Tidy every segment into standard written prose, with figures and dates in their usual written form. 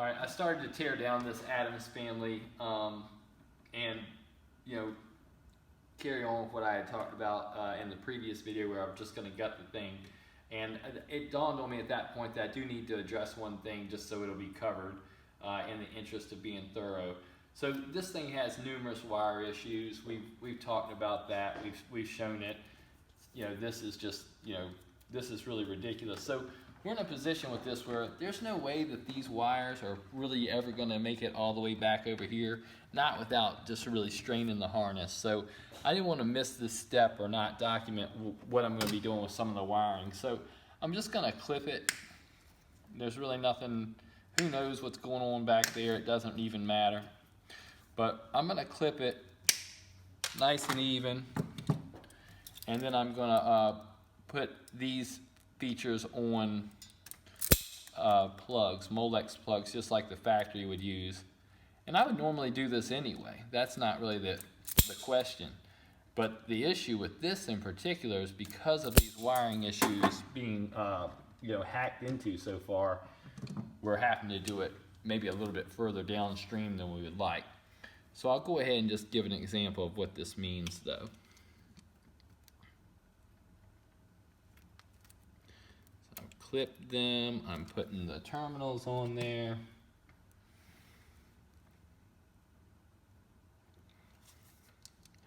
All right, I started to tear down this Addams family, and carry on with what I had talked about in the previous video, where I'm just going to gut the thing. And it dawned on me at that point that I do need to address one thing just so it'll be covered in the interest of being thorough. So this thing has numerous wire issues. We've talked about that. We've shown it. This is just this is really ridiculous. So we're in a position with this where there's no way that these wires are really ever going to make it all the way back over here, not without just really straining the harness. So I didn't want to miss this step or not document what I'm going to be doing with some of the wiring. So I'm just going to clip it. There's really nothing, who knows what's going on back there, it doesn't even matter. But I'm going to clip it nice and even, and then I'm going to put these features on plugs, Molex plugs, just like the factory would use. And I would normally do this anyway. That's not really the question. But the issue with this in particular is because of these wiring issues being hacked into so far, we're having to do it maybe a little bit further downstream than we would like. So I'll go ahead and just give an example of what this means though. Clip them, I'm putting the terminals on there.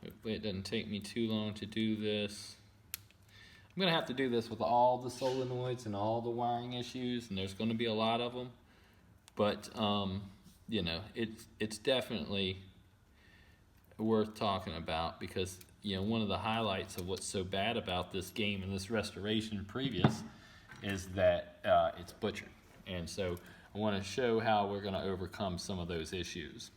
Hopefully it doesn't take me too long to do this. I'm going to have to do this with all the solenoids and all the wiring issues, and there's going to be a lot of them. But, it's definitely worth talking about because, one of the highlights of what's so bad about this game and this restoration previous is that it's butchered. And so I want to show how we're going to overcome some of those issues.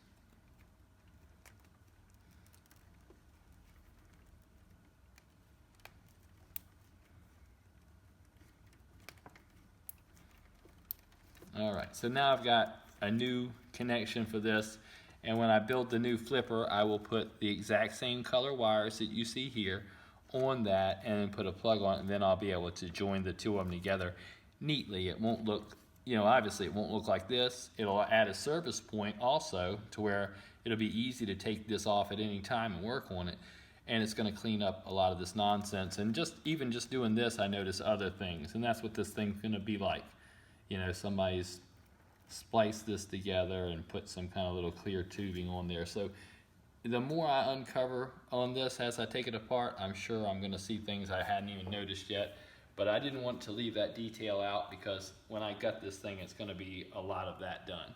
All right, so now I've got a new connection for this, and when I build the new flipper, I will put the exact same color wires that you see here on that and then put a plug on it, and then I'll be able to join the two of them together neatly. It won't look, obviously it won't look like this. It'll add a service point also to where it'll be easy to take this off at any time and work on it, and it's going to clean up a lot of this nonsense. And even just doing this, I notice other things, and that's what this thing's going to be like. Somebody's spliced this together and put some kind of little clear tubing on there. So the more I uncover on this as I take it apart, I'm sure I'm going to see things I hadn't even noticed yet. But I didn't want to leave that detail out because when I gut this thing, it's going to be a lot of that done.